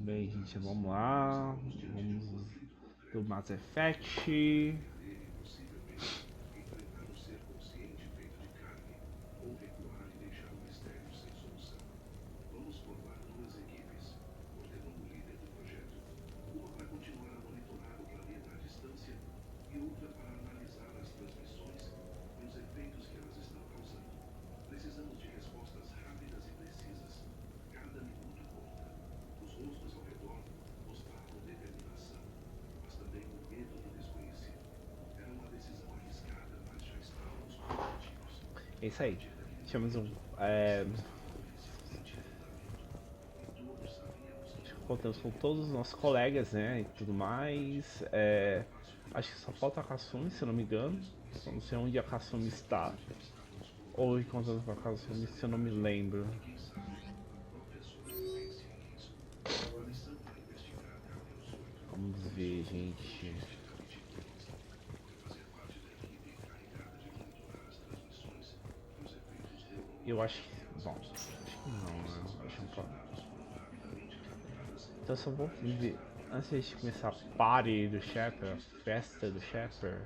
Bem, gente, vamos lá. Vamos do Mass Effect. É isso aí. Temos contamos com todos os nossos colegas, né? E tudo mais. Acho que só falta a Kasumi, se eu não me engano. Eu não sei onde a Kasumi está. Ou encontrando com a Kasumi, se eu não me lembro. Vamos ver, gente. Eu acho que... Bom, acho que não, né? Acho que não. Então só vou ver... Antes de começar a party do Shepard, a festa do Shepard.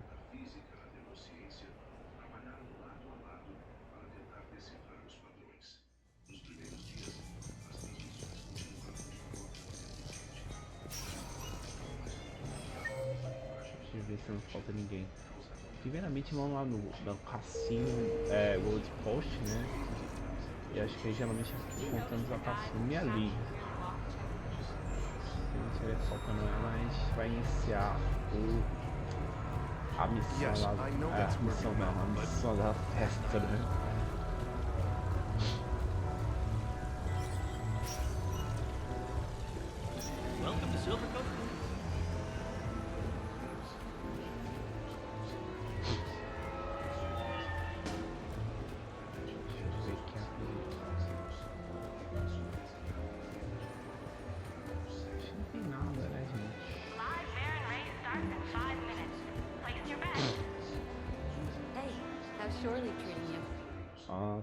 Deixa eu ver se não falta ninguém. Primeiramente vamos lá no cassino, World Post, né? E acho que aí, geralmente encontramos a Kasumi ali. Se não estiver faltando ela, a gente vai iniciar a missão lá. A missão da festa, né? Welcome to Silversun.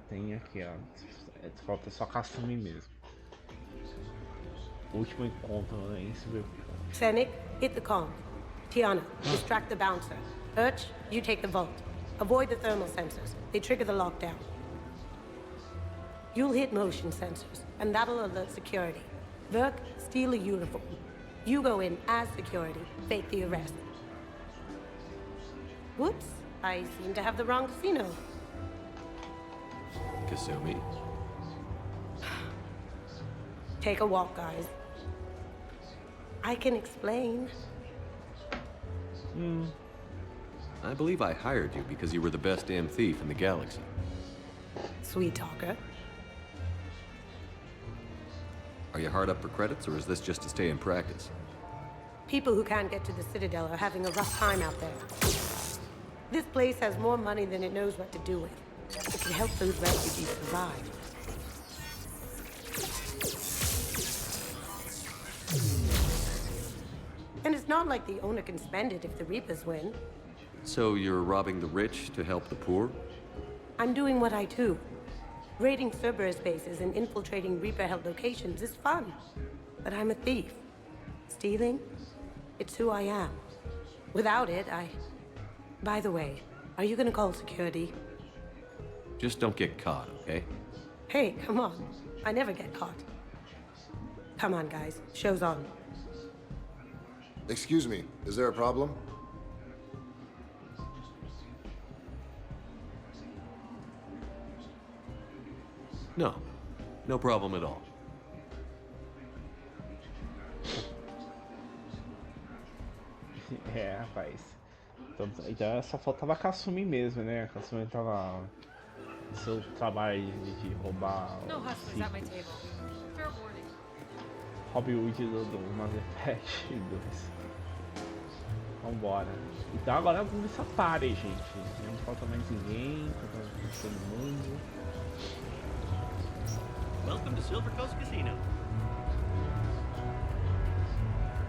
Tem aqui, ó. Falta só Kasumi mesmo. Último encontro, né, em Silversun. Fennec, hit the com. Tiana, distract the bouncer. Urch, you take the vault. Avoid the thermal sensors. They trigger the lockdown. You'll hit motion sensors, and that'll alert security. Verk, steal a uniform. You go in as security, fake the arrest. Whoops, I seem to have the wrong casino. Kasumi. Take a walk, guys. I can explain. I believe I hired you because you were the best damn thief in the galaxy. Sweet talker. Are you hard up for credits, or is this just to stay in practice? People who can't get to the Citadel are having a rough time out there. This place has more money than it knows what to do with. It can help those refugees survive. And it's not like the owner can spend it if the Reapers win. So you're robbing the rich to help the poor? I'm doing what I do. Raiding Cerberus bases and infiltrating Reaper-held locations is fun. But I'm a thief. Stealing? It's who I am. Without it, By the way, are you gonna call security? Just don't get caught, okay? Hey, come on. I never get caught. Come on, guys. Show's on. Excuse me, is there a problem? No. No problem at all. Rapaz. Então só faltava a Kasumi mesmo, né? A Kasumi tava no seu trabalho de roubar Hollywood do Mass Effect 2. Vambora. Então agora vamos ver essa party, gente. Não falta mais ninguém, falta todo mundo. Welcome to Silver Coast Casino.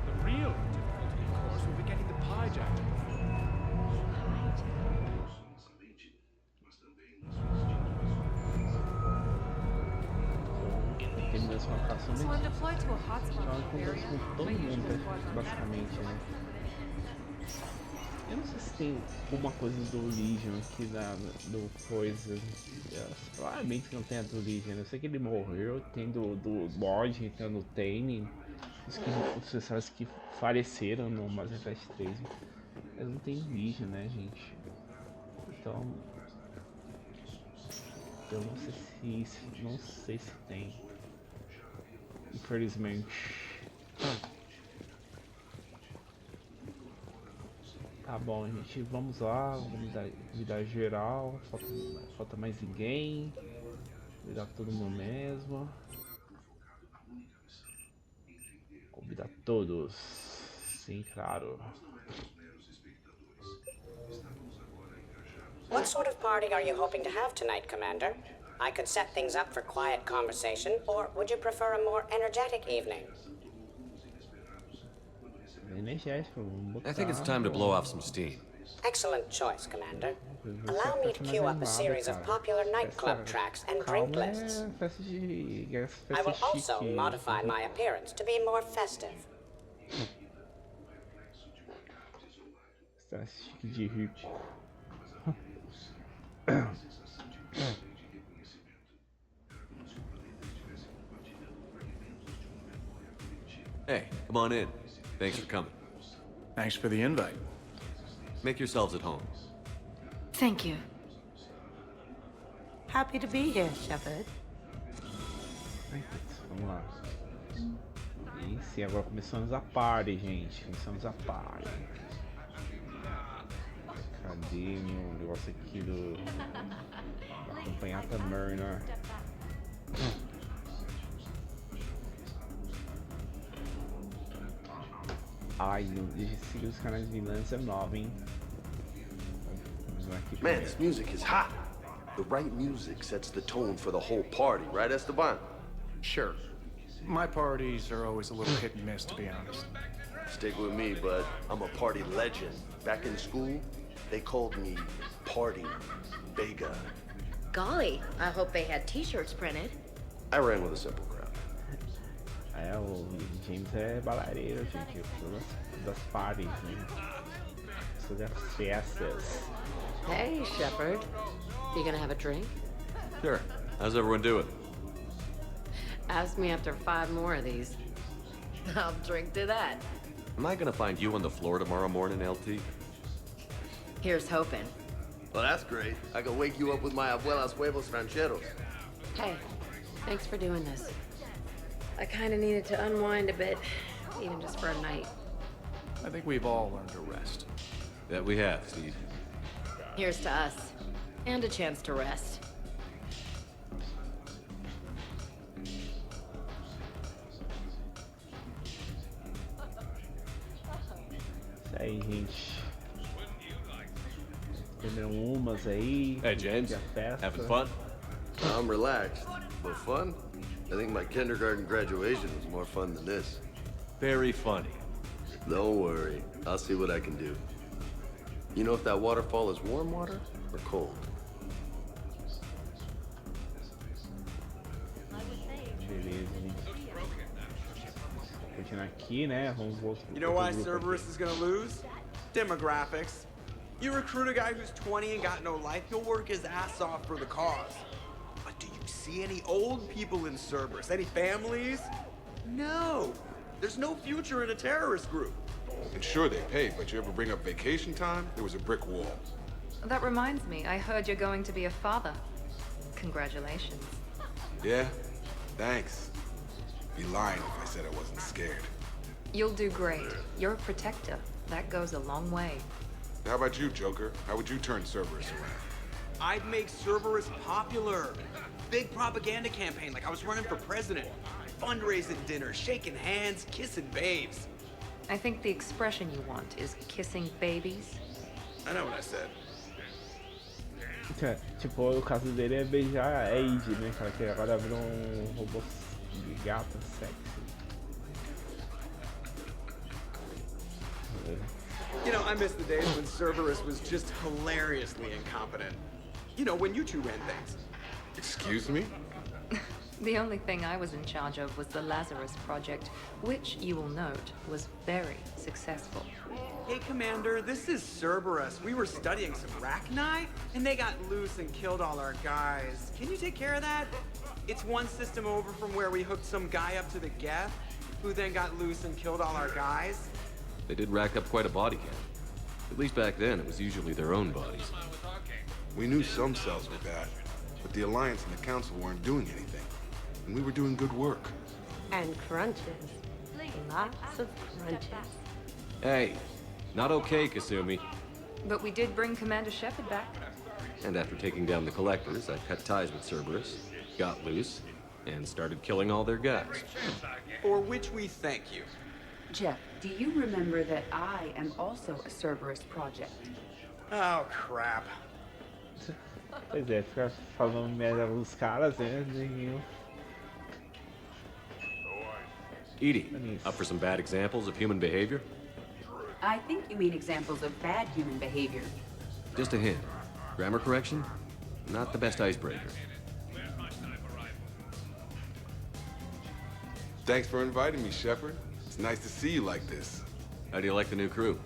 The real difficulty, of course, will be getting the hijack. Terminando com a Kasumi So I'm deployed to a hotspot ela conversa area. com todo My mundo, usual quadrant. basicamente, né? Eu não sei se tem alguma coisa do Legion aqui do coisa. Claramente não tem a do Legion. Eu sei que ele morreu, tem do Lodge, tem do Tane. Os personagens que faleceram no Mass Effect 3. Mas não tem Legion, né, gente? Então. Eu não sei se tem. Infelizmente. Tá bom, gente, vamos lá, vamos dar geral, falta mais ninguém, convidar todo mundo mesmo, convidar todos, sim, claro. What sort of party are you hoping to have tonight, Commander? I could set things up for quiet conversation, or would you prefer a more energetic evening? I think it's time to blow off some steam. Excellent choice, Commander. Allow me to queue up a series of popular nightclub tracks and drink lists. I will also modify my appearance to be more festive. Hey, come on in. Thanks for coming. Thanks for the invite. Make yourselves at home. Thank you. Happy to be here, Shepard. Vamos lá. E sim, agora começamos a party, gente. Começamos a party. Cadê meu negócio aqui do... acompanhar a Miranda? Ai, deixa eu seguir os canais de Vingança 9, hein? Man, this music is hot. The right music sets the tone for the whole party, right, Esteban? Sure. My parties are always a little hit and miss, to be honest. Stick with me, bud. I'm a party legend. Back in school, they called me Party Vega. Golly, I hope they had t-shirts printed. I ran with a simple crowd. É, o James é balareiro, gente. Das parties, né? So das festas. Hey, Shepard. You gonna have a drink? Sure. How's everyone doing? Ask me after 5 more of these. I'll drink to that. Am I gonna find you on the floor tomorrow morning, LT? Here's hoping. Well, that's great. I can wake you up with my abuela's huevos rancheros. Hey, thanks for doing this. I kinda needed to unwind a bit, even just for a night. I think we've all learned to rest. That we have, Steve. Here's to us. And a chance to rest. Isso aí, gente. Beberam umas aí. Hey, James. A festa. Having fun? I'm relaxed. But fun? I think my kindergarten graduation was more fun than this. Very funny. Don't worry. I'll see what I can do. You know if that waterfall is warm water or cold? Beleza, gente. Continuar aqui, né? Vamos voltar. You know why Cerberus is gonna lose? Demographics. You recruit a guy who's 20 and got no life, he'll work his ass off for the cause. But do you see any old people in Cerberus? Any families? No. There's no future in a terrorist group. And sure they pay, but you ever bring up vacation time, there was a brick wall. That reminds me, I heard you're going to be a father. Congratulations. Yeah? Thanks. Be lying if I said I wasn't scared. You'll do great. You're a protector. That goes a long way. How about you, Joker? How would you turn Cerberus around? I'd make Cerberus popular. Big propaganda campaign like I was running for president. Fundraising dinner, shaking hands, kissing babes. I think the expression you want is kissing babies. I know what I said. Tipo, o caso dele é beijar a Aid, né, cara? Que agora virou robô de gata sexy. You know, I miss the days when Cerberus was just hilariously incompetent. You know, when you two ran things. Excuse me? The only thing I was in charge of was the Lazarus Project, which, you will note, was very successful. Hey, Commander, this is Cerberus. We were studying some Rachni, and they got loose and killed all our guys. Can you take care of that? It's one system over from where we hooked some guy up to the Geth, who then got loose and killed all our guys. They did rack up quite a body count. At least back then, it was usually their own bodies. We knew some cells were bad, but the Alliance and the Council weren't doing anything. And we were doing good work. And crunches. Lots of crunches. Hey, not okay, Kasumi. But we did bring Commander Shepard back. And after taking down the Collectors, I cut ties with Cerberus, got loose, and started killing all their guys. For which we thank you. Jeff, do you remember that I am also a Cerberus project? Oh, crap. Pois é, fica falando merda dos caras, né? Edie, up for some bad examples of human behavior? I think you mean examples of bad human behavior. Just a hint. Grammar correction? Not the best icebreaker. Thanks for inviting me, Shepard. It's nice to see you like this. How do you like the new crew?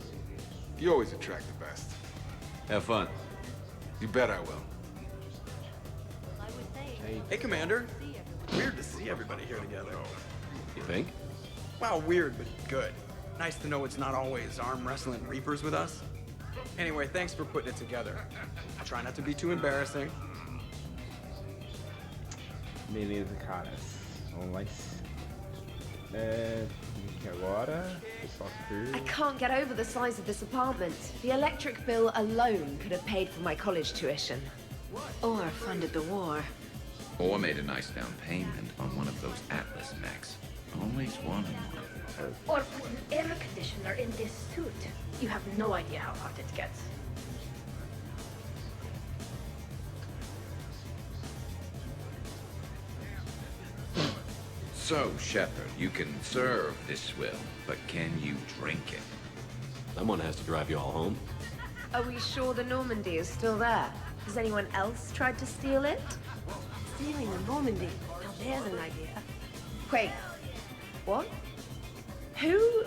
You always attract the best. Have fun. You bet I will. Hey, Commander. Weird to see everybody here together. You think? Well, weird, but good. Nice to know it's not always arm wrestling Reapers with us. Anyway, thanks for putting it together. I'll try not to be too embarrassing. Beleza, caras. Vamos lá. Aqui agora. I can't get over the size of this apartment. The electric bill alone could have paid for my college tuition. Or funded the war. Or made a nice down payment on one of those Atlas mechs. Always wanted one. Or put an air conditioner in this suit. You have no idea how hot it gets. So, Shepard, you can serve this swill, but can you drink it? Someone has to drive you all home. Are we sure the Normandy is still there? Has anyone else tried to steal it? Stealing the Normandy. Now there's an idea. Wait. What? Who?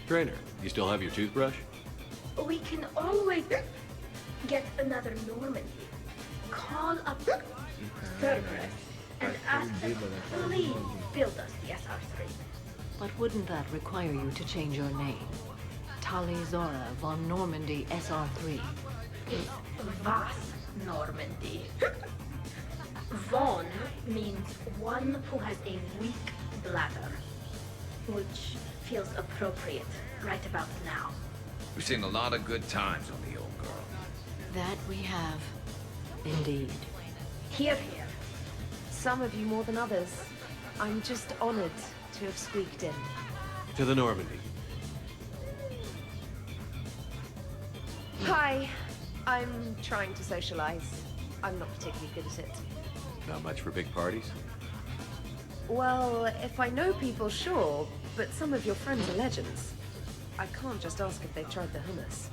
Traynor, you still have your toothbrush? We can always get another Normandy. Call up Cerberus and ask them to please build us the SR3. But wouldn't that require you to change your name? Tali Zora von Normandy SR3. It's Vas Normandy. Von means one who has a weak bladder, which feels appropriate right about now. We've seen a lot of good times on the old girl. That we have. Indeed. Here, here. Some of you more than others. I'm just honored to have squeaked in. To the Normandy. Hi. I'm trying to socialize. I'm not particularly good at it. Not much for big parties? Well, if I know people, sure, but some of your friends are legends. I can't just ask if they've tried the hummus.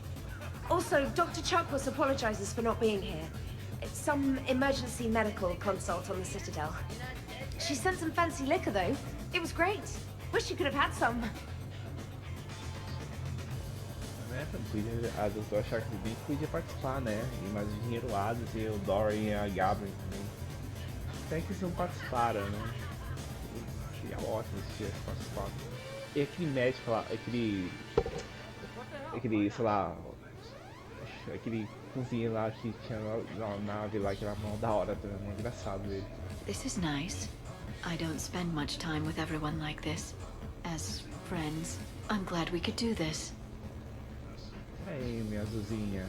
Also, Dr. Chuckwus apologizes for not being here. It's some emergency medical consult on the Citadel. She sent some fancy liquor, though. It was great. Wish you could have had some. Podia, a do achar que o Bico podia participar, né? E mais o dinheiro Hades e o Dorian e a Gabriel também. Até que eles não participaram, né? Seria ótimo se tivesse participado. E aquele médico lá, aquele, sei lá, aquele cozinheiro lá que tinha na nave lá, que era mó da hora também, engraçado ele. This is nice. I don't spend much time with everyone like this. As friends, I'm glad we could do this. Aí, minha azulzinha.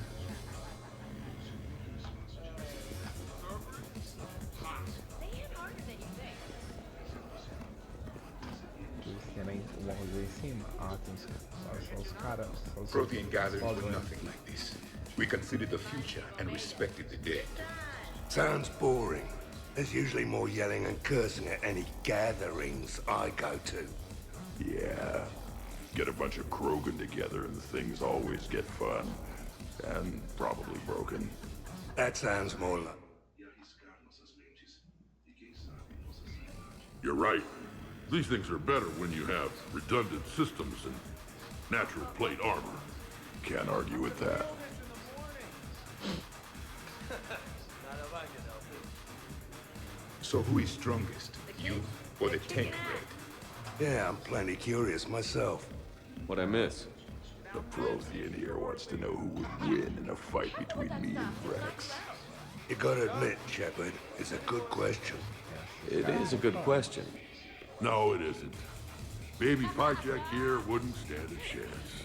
Eles querem uma coisa em cima? Ah, tem só os caras. Protean gatherings were nothing like this. We considered the future and respected the dead. Sounds boring. There's usually more yelling and cursing at any gatherings I go to. Yeah. Get a bunch of Krogan together and things always get fun. And probably broken. That sounds more like... You're right. These things are better when you have redundant systems and natural plate armor. Can't argue with that. So who is strongest? You or the tank red? Yeah, I'm plenty curious myself. What'd I miss? The Prothean here wants to know who would win in a fight between me and Whex. You gotta admit, Shepard, it's a good question. It is a good question. No, it isn't. Baby Pyjak here wouldn't stand a chance.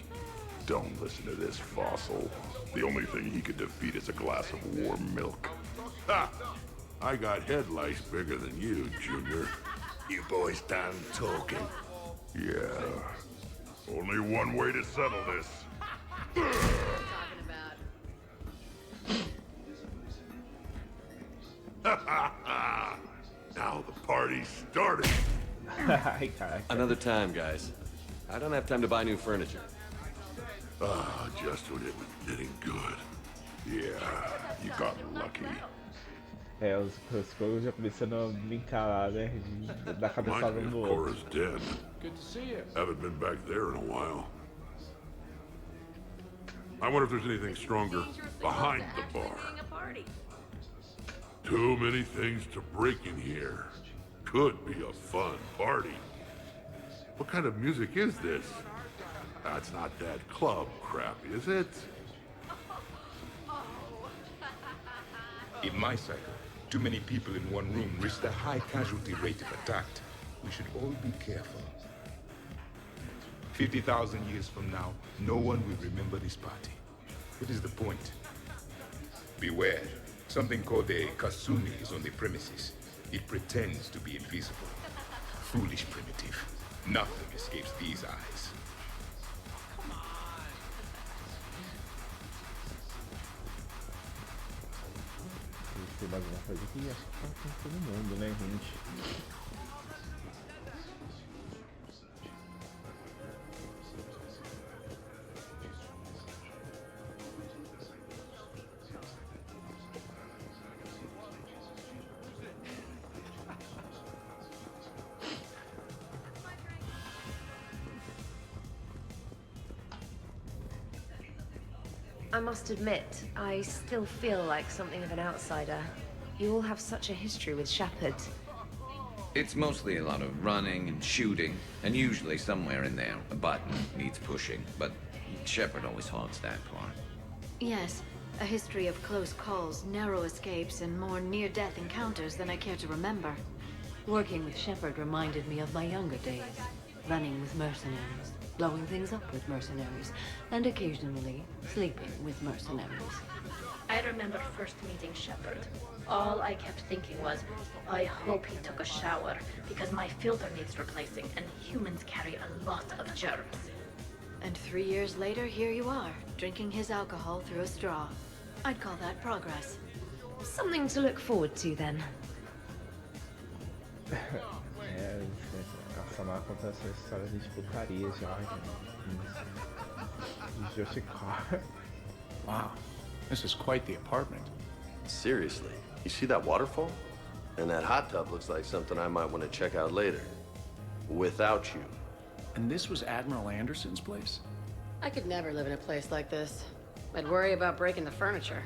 Don't listen to this fossil. The only thing he could defeat is a glass of warm milk. Ha! I got head lice bigger than you, Junior. You boys done talking? Yeah. Only one way to settle this. Now the party's started. Another time, guys. I don't have time to buy new furniture. Ah, just when it was getting good. Yeah, you got lucky. Os cogos já começando a brincar lá, né? Da cabeçada um do outro. Cora's dead. Good to see you. Haven't been back there in a while. I wonder if there's anything stronger behind the bar. Too many things to break in here. Could be a fun party. What kind of music is this? That's not that club crap, is it? In my cycle, too many people in one room risk a high casualty rate if attacked. We should all be careful. 50,000 years from now, no one will remember this party. What is the point? Beware. Something called a Kasumi is on the premises. It pretends to be invisible. Foolish primitive. Nothing escapes these eyes. Tem mais alguma coisa aqui? Acho que tá com todo mundo, né, gente? I must admit, I still feel like something of an outsider. You all have such a history with Shepard. It's mostly a lot of running and shooting, and usually somewhere in there, a button needs pushing, but Shepard always hogs that part. Yes, a history of close calls, narrow escapes, and more near-death encounters than I care to remember. Working with Shepard reminded me of my younger days. Running with mercenaries, blowing things up with mercenaries, and occasionally sleeping with mercenaries. I remember first meeting Shepard. All I kept thinking was, I hope he took a shower, because my filter needs replacing, and humans carry a lot of germs. And 3 years later, here you are, drinking his alcohol through a straw. I'd call that progress. Something to look forward to, then. A Samara conta essa história de putaria já, de Yoshikar. Wow, this is quite the apartment. Seriously, you see that waterfall? And that hot tub looks like something I might want to check out later. Without you. And this was Admiral Anderson's place? I could never live in a place like this. I'd worry about breaking the furniture.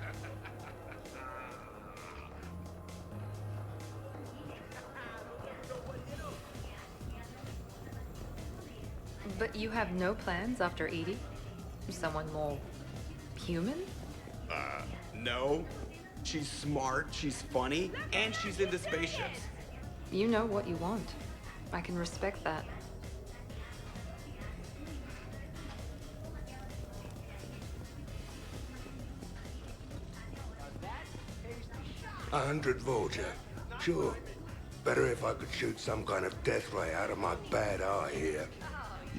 But you have no plans after Edie? Someone more human? No. She's smart, she's funny, and she's into spaceships. You know what you want. I can respect that. A 100 Volger. Sure. Better if I could shoot some kind of death ray out of my bad eye here.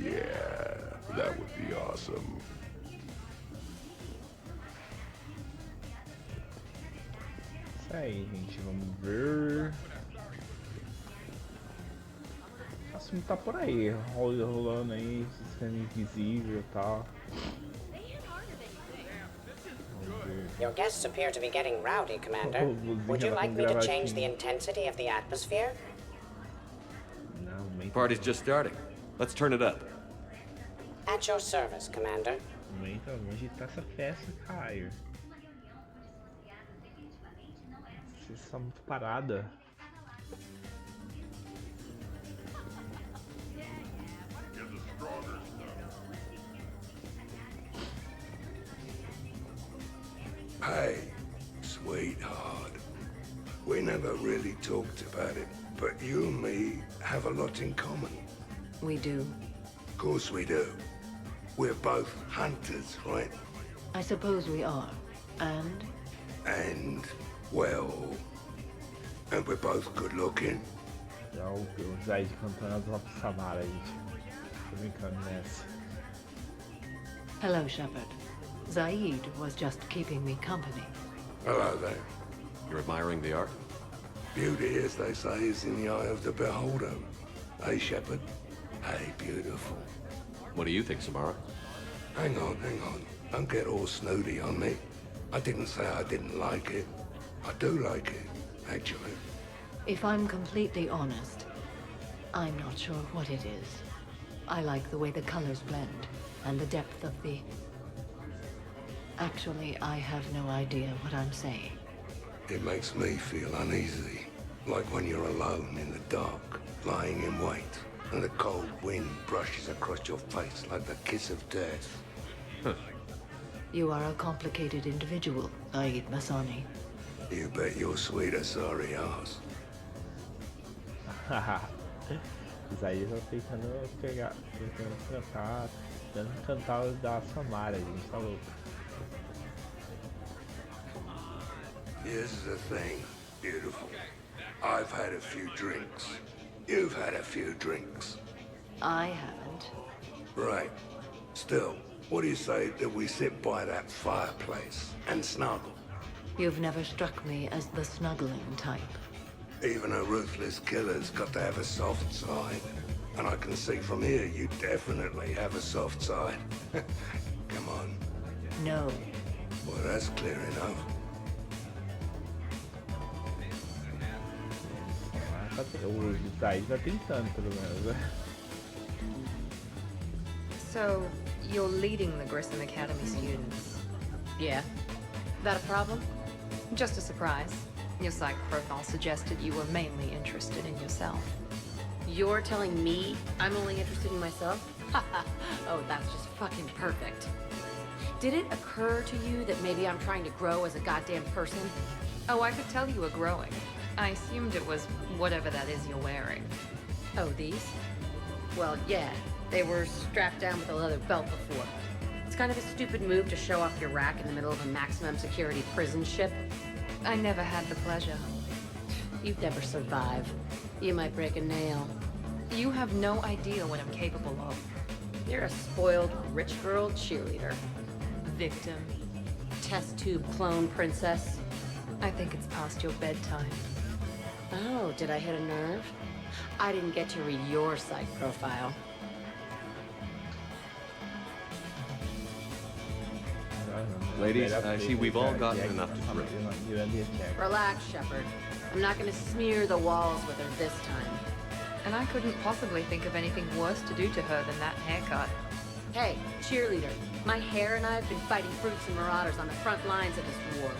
Yeah, that would be awesome. Isso aí, gente, vamos ver. Kasumi tá por aí, rolando aí, sendo invisível e tal. Your guests appear to be getting rowdy, Commander. Would you like me to change the intensity of the atmosphere? Party's just starting. Let's turn it up. At your service, Commander. Então, vamos agitar essa festa, Caio. Vocês estão muito parada. Hey, sweetheart. We never really talked about it, but you and me have a lot in common. We do. Of course we do. We're both hunters, right? I suppose we are. And? And, well... And we're both good looking. É o Zaeed cantando as notas de Samara, gente. Tô brincando nessa. Hello, Shepard. Zaeed was just keeping me company. Hello there. You're admiring the art? Beauty, as they say, is in the eye of the beholder. Hey, Shepard. Hey, beautiful. What do you think, Samara? Hang on. Don't get all snooty on me. I didn't say I didn't like it. I do like it, actually. If I'm completely honest, I'm not sure what it is. I like the way the colors blend, and the depth of the... Actually, I have no idea what I'm saying. It makes me feel uneasy. Like when you're alone in the dark, lying in wait, and the cold wind brushes across your face like the kiss of death. You are a complicated individual, Zaeed Masani. You bet your sweet sorry ass. Zaeed tá tentando pegar, tentando cantar o da Samara, gente, tá louco. Here's the thing, beautiful. I've had a few drinks. You've had a few drinks. I haven't. Right. Still, what do you say that we sit by that fireplace and snuggle? You've never struck me as the snuggling type. Even a ruthless killer's got to have a soft side. And I can see from here you definitely have a soft side. Come on. No. Well, that's clear enough. O Zaeed tá tentando, pelo menos. So, you're leading the Grissom Academy students? Yeah. That a problem? Just a surprise. Your psych profile suggested you were mainly interested in yourself. You're telling me I'm only interested in myself? Oh, that's just fucking perfect. Did it occur to you that maybe I'm trying to grow as a goddamn person? Oh, I could tell you were growing. I assumed it was whatever that is you're wearing. Oh, these? Well, yeah. They were strapped down with a leather belt before. It's kind of a stupid move to show off your rack in the middle of a maximum security prison ship. I never had the pleasure. You'd never survive. You might break a nail. You have no idea what I'm capable of. You're a spoiled, rich girl cheerleader. Victim. Test tube clone princess. I think it's past your bedtime. Oh, did I hit a nerve? I didn't get to read your psych profile. Ladies, I see we've all gotten enough to drink. Relax, Shepard. I'm not gonna smear the walls with her this time. And I couldn't possibly think of anything worse to do to her than that haircut. Hey, cheerleader. My hair and I have been fighting brutes and marauders on the front lines of this war.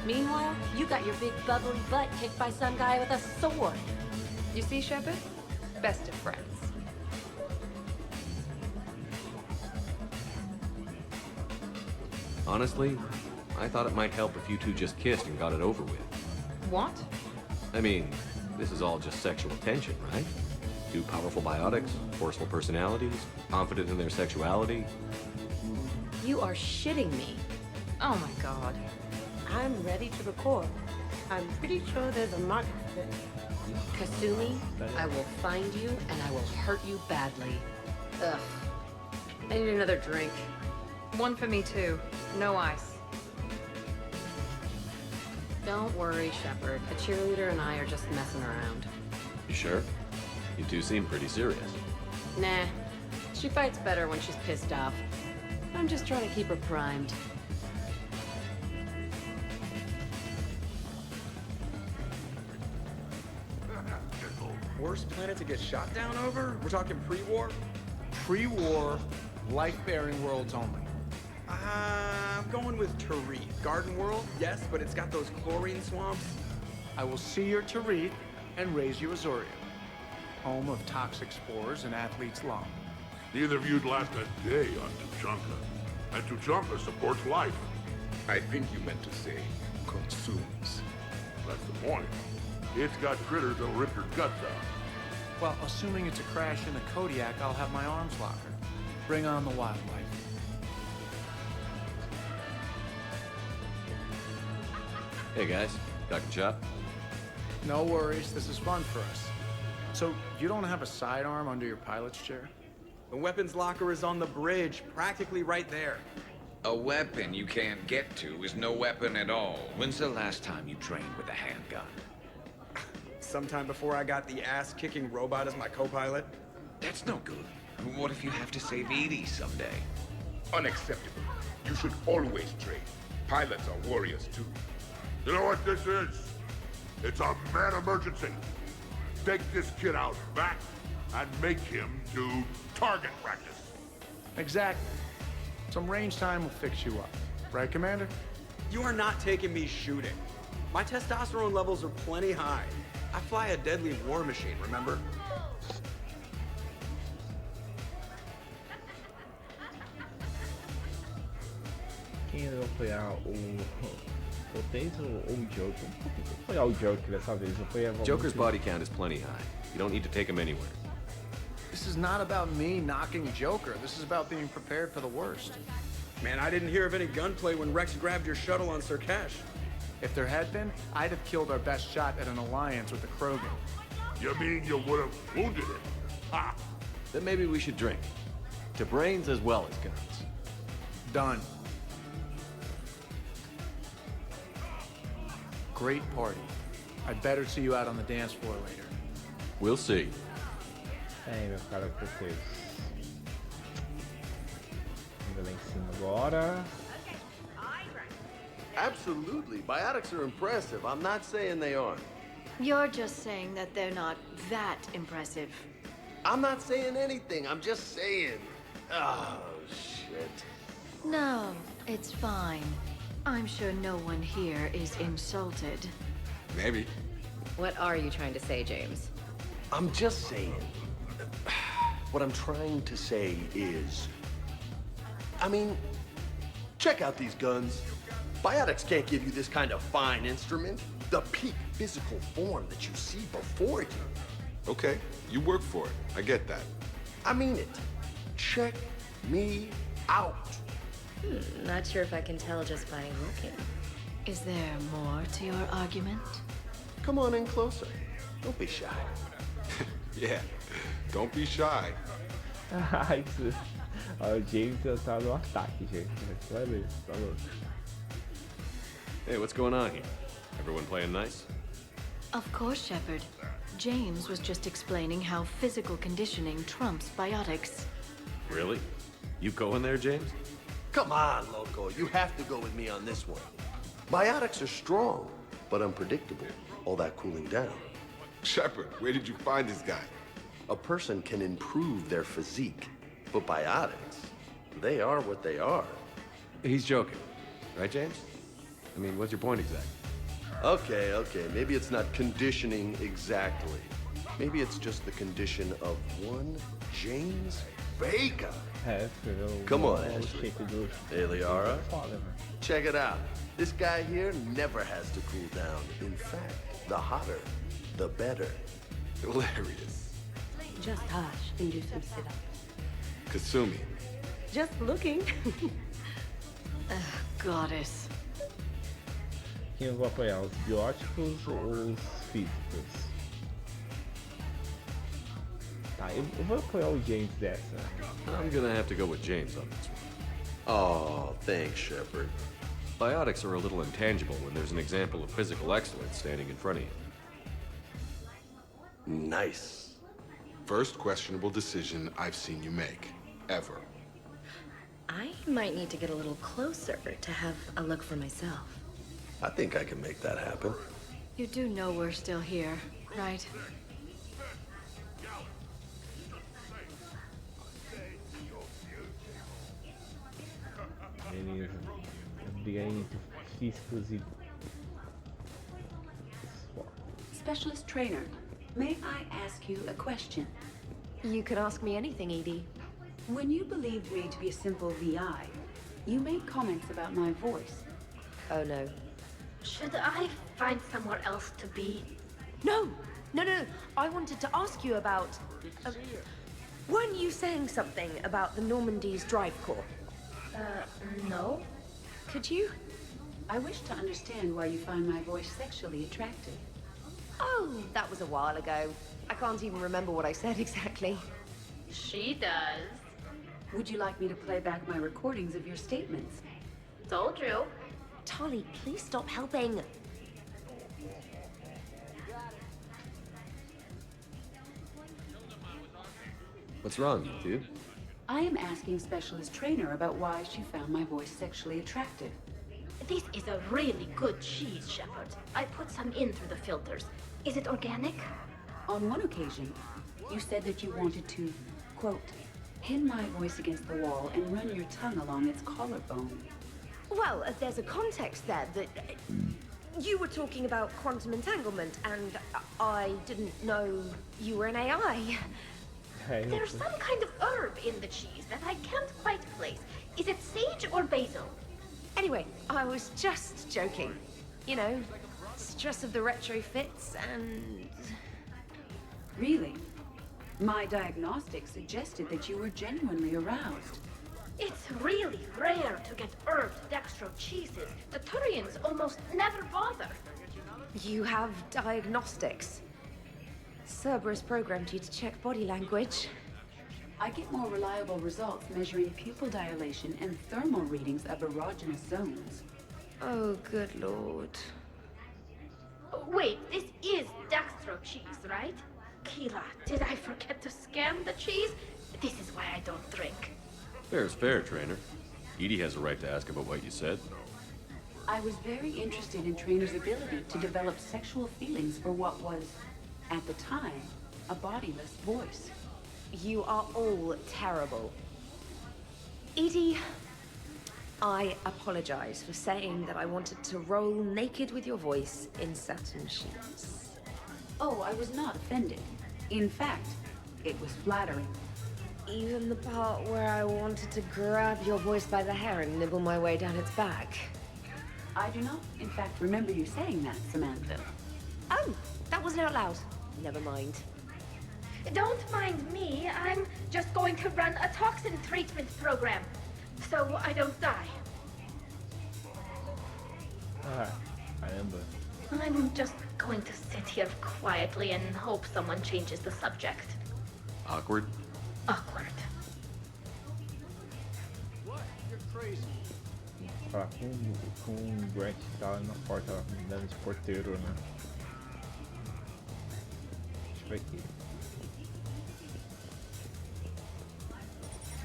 Meanwhile, you got your big bubbly butt kicked by some guy with a sword. You see, Shepard? Best of friends. Honestly, I thought it might help if you two just kissed and got it over with. What? I mean, this is all just sexual tension, right? Two powerful biotics, forceful personalities, confident in their sexuality. You are shitting me. Oh my god. I'm ready to record. I'm pretty sure there's a market for it. Kasumi, I will find you and I will hurt you badly. Ugh. I need another drink. One for me too. No ice. Don't worry, Shepard. The cheerleader and I are just messing around. You sure? You two seem pretty serious. Nah. She fights better when she's pissed off. I'm just trying to keep her primed. worst planet to get shot down over? We're talking pre-war? Pre-war, life-bearing worlds only. I'm going with Tarith. Garden World, yes, but it's got those chlorine swamps. I will see your Tarith and raise you Azoria, home of toxic spores and athlete's lung. Neither of you'd last a day on Tuchanka. And Tuchanka supports life. I think you meant to say consumes. That's the point. It's got critters that'll rip your guts out. Well, assuming it's a crash in the Kodiak, I'll have my arms locker. Bring on the wildlife. Hey guys, Dr. Chop. No worries, this is fun for us. So, you don't have a sidearm under your pilot's chair? The weapons locker is on the bridge, practically right there. A weapon you can't get to is no weapon at all. When's the last time you trained with a handgun? Sometime before I got the ass-kicking robot as my co-pilot. That's no good. What if you have to save Edie someday? Unacceptable. You should always train. Pilots are warriors too. You know what this is? It's a mad emergency. Take this kid out back and make him do target practice. Exactly. Some range time will fix you up. Right, Commander? You are not taking me shooting. My testosterone levels are plenty high. I fly a deadly war machine, remember? Quem vai apoiar o Cortez ou o Joker? Vou apoiar o Joker dessa vez. Joker's body count is plenty high. You don't need to take him anywhere. This is not about me knocking Joker. This is about being prepared for the worst. Man, I didn't hear of any gunplay when Whex grabbed your shuttle on Sirkesh. If there had been, I'd have killed our best shot at an alliance with the Krogan. You mean you would have wounded him? Ha! Then maybe we should drink. To brains as well as guns. Done. Great party. I'd better see you out on the dance floor later. We'll see. Aí, meu cara, Cortez. Vamos lá em cima agora. Absolutely. Biotics are impressive. I'm not saying they aren't. You're just saying that they're not that impressive. I'm not saying anything. I'm just saying. Oh, shit. No, it's fine. I'm sure no one here is insulted. Maybe. What are you trying to say, James? I'm just saying. What I'm trying to say is... I mean, check out these guns. Biotics can't give you this kind of fine instrument. The peak physical form that you see before you. Okay, you work for it. I get that. I mean it. Check me out. Not sure if I can tell just by looking. Is there more to your argument? Come on in closer. Don't be shy. Yeah, don't be shy. O James tá no ataque, gente. Você vai ver, tá louco. Hey, what's going on here? Everyone playing nice? Of course, Shepard. James was just explaining how physical conditioning trumps biotics. Really? You going there, James? Come on, Loco. You have to go with me on this one. Biotics are strong, but unpredictable. All that cooling down. Shepard, where did you find this guy? A person can improve their physique, but biotics, they are what they are. He's joking. Right, James? I mean, what's your point exactly? Okay. Maybe it's not conditioning exactly. Maybe it's just the condition of one James Vega. Come on, Ashley. Hey, Liara. Check it out. This guy here never has to cool down. In fact, the hotter, the better. Hilarious. Just hush and do some sit-ups. Kasumi. Just looking. Goddess. Quem eu vou apoiar, os bióticos ou os físicos? Tá, eu vou apoiar o James dessa. I'm gonna have to go with James on this one. Oh, thanks, Shepard. Biotics are a little intangible when there's an example of physical excellence standing in front of you. Nice. First questionable decision I've seen you make. Ever. I might need to get a little closer to have a look for myself. I think I can make that happen. You do know we're still here, right? briga entre físicos e... Specialist Traynor, may I ask you a question? You can ask me anything, Edie. When you believed me to be a simple VI, you made comments about my voice. Oh no. Should I find somewhere else to be? No! No. I wanted to ask you about... weren't you saying something about the Normandy's drive corps? No. Could you? I wish to understand why you find my voice sexually attractive. Oh, that was a while ago. I can't even remember what I said exactly. She does. Would you like me to play back my recordings of your statements? Told you. Tali, please stop helping. What's wrong, you dude? I am asking Specialist Traynor about why she found my voice sexually attractive. This is a really good cheese, Shepard. I put some in through the filters. Is it organic? On one occasion, you said that you wanted to, quote, pin my voice against the wall and run your tongue along its collarbone. Well, there's a context there that... you were talking about quantum entanglement, and I didn't know you were an AI. Hey, There's some kind of herb in the cheese that I can't quite place. Is it sage or basil? Anyway, I was just joking. You know, stress of the retrofits and... Really? My diagnostics suggested that you were genuinely aroused. It's really rare to get herbed dextro cheeses. The Turians almost never bother. You have diagnostics. Cerberus programmed you to check body language. I get more reliable results measuring pupil dilation and thermal readings of erogenous zones. Oh, good lord. Wait, this is dextro cheese, right? Keela, did I forget to scan the cheese? This is why I don't drink. Fair is fair, Traynor. Edie has a right to ask about what you said. I was very interested in Traynor's ability to develop sexual feelings for what was, at the time, a bodiless voice. You are all terrible. Edie, I apologize for saying that I wanted to roll naked with your voice in satin sheets. Oh, I was not offended. In fact, it was flattering. Even the part where I wanted to grab your voice by the hair and nibble my way down its back. I do not, in fact, remember you saying that, Samantha. Oh, that wasn't out loud. Never mind. Don't mind me. I'm just going to run a toxin treatment program, so I don't die. Caramba. I'm just going to sit here quietly and hope someone changes the subject. Awkward? Awkward. What? You're crazy. Falar com o Grunt que tá ali na porta, dando de porteiro, né? Deixa eu ver aqui.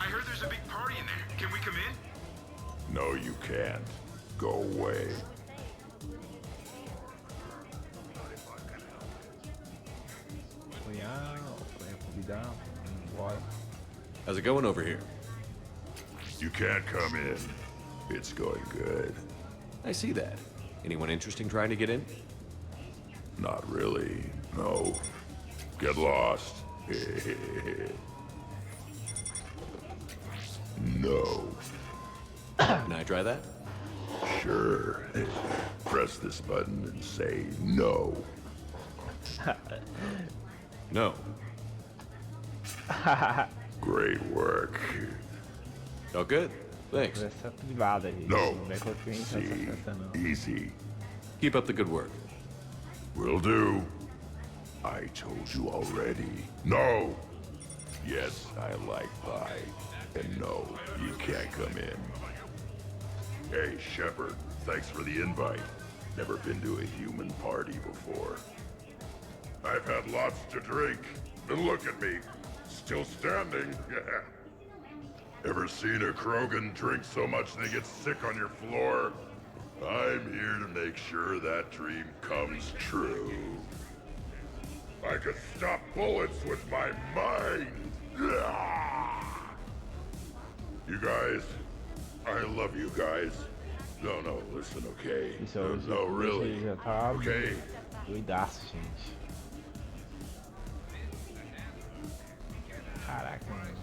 I heard there's a big party in there. Can we come in? No, you can't. Go away. Convidar, embora. How's it going over here? You can't come in. It's going good. I see that. Anyone interesting trying to get in? Not really, no. Get lost. No. Can I try that? Sure. Press this button and say no. No. Great work. Oh, good. Thanks. Conversa privada, gente. No. Não vem com o cliente nessa See, festa, não. easy. Keep up the good work. Will do. I told you already. No. Yes, I like pie. And no, you can't come in. Hey, Shepard, thanks for the invite. Never been to a human party before. I've had lots to drink. And look at me, still standing. Ever seen a Krogan drink so much they get sick on your floor? I'm here to make sure that dream comes true. I could stop bullets with my mind. You guys, I love you guys. No, listen, okay? Isso hoje, No, really. já tá Okay. doidaço, gente. Caraca, mano.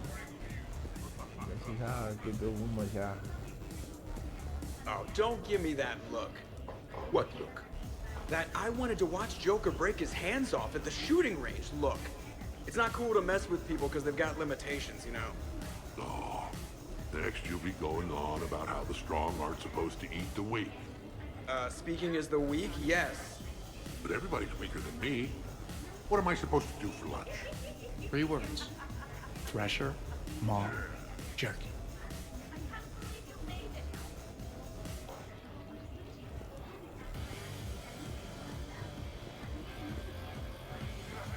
Você já bebeu uma já. Oh, don't give me that look. What look? That I wanted to watch Joker break his hands off at the shooting range look. It's not cool to mess with people because they've got limitations, you know. Oh, next you'll be going on about how the strong aren't supposed to eat the weak. Speaking as the weak, yes. But everybody's weaker than me. What am I supposed to do for lunch? 3 words. Thresher, maul, jerky.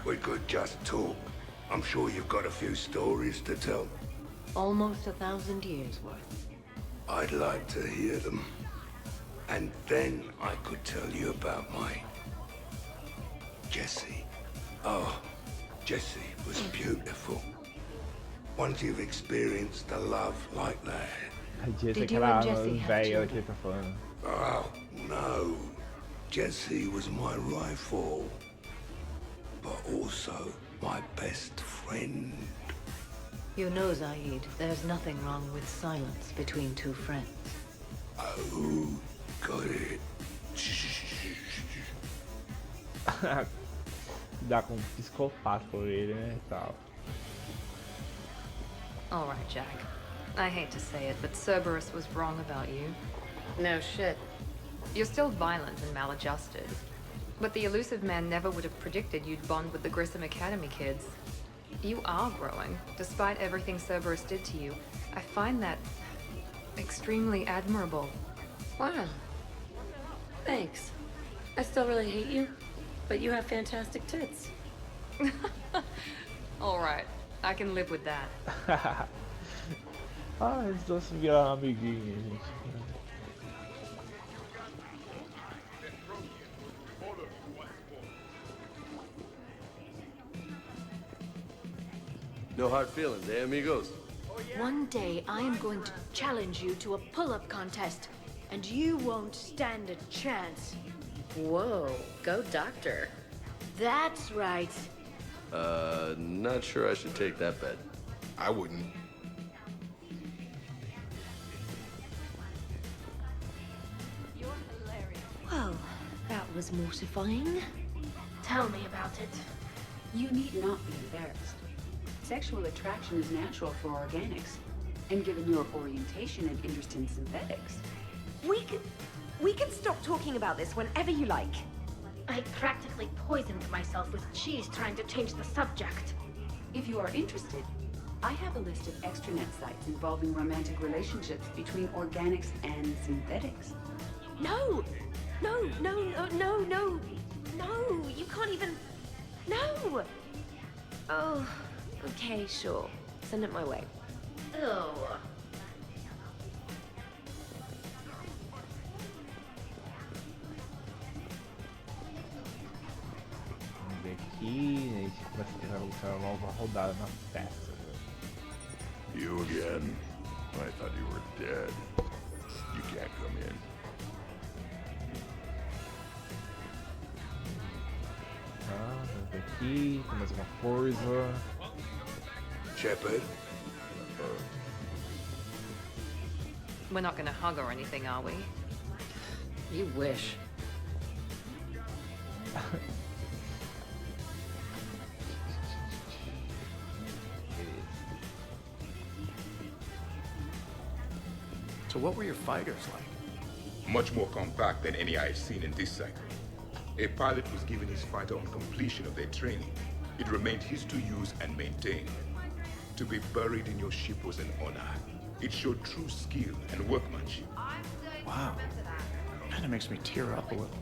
We could just talk. I'm sure you've got a few stories to tell. Almost 1,000 years worth. I'd like to hear them. And then I could tell you about my... Jessie. Oh, Jessie was beautiful. Once you've experienced a love like that... Did you and Jessie have children? Oh, no. Jessie was my rifle. But also my best friend. You know, Zaeed, there's nothing wrong with silence between two friends. Oh, got it. Dá com um psicopata por ele, né, e tal. All right, Jack. I hate to say it, but Cerberus was wrong about you. No shit. You're still violent and maladjusted. But the elusive man never would have predicted you'd bond with the Grissom Academy kids. You are growing, despite everything Cerberus did to you. I find that extremely admirable. Wow. Thanks. I still really hate you, but you have fantastic tits. All right, I can live with that. Ah, eles dois se viraram amiguinhos, gente. No hard feelings, eh, amigos? One day I am going to challenge you to a pull-up contest, and you won't stand a chance. Whoa, go doctor. That's right. Not sure I should take that bet. I wouldn't. Well, that was mortifying. Tell me about it. You need not be embarrassed. Sexual attraction is natural for organics. And given your orientation and interest in synthetics... We can stop talking about this whenever you like. I practically poisoned myself with cheese trying to change the subject. If you are interested, I have a list of extranet sites involving romantic relationships between organics and synthetics. No! No, you can't even... No! Oh, okay, sure. Send it my way. Ew. Vamos ver aqui, a gente começa a uma nova rodada na festa. You again? I thought you were dead. You can't come in. Ah, vamos ver aqui, tem mais uma coisa. Shepard? We're not gonna hug or anything, are we? You wish. So what were your fighters like? Much more compact than any I've seen in this cycle. A pilot was given his fighter on completion of their training. It remained his to use and maintain. To be buried in your ship was an honor. It showed true skill and workmanship. Wow. Kinda makes me tear up a little.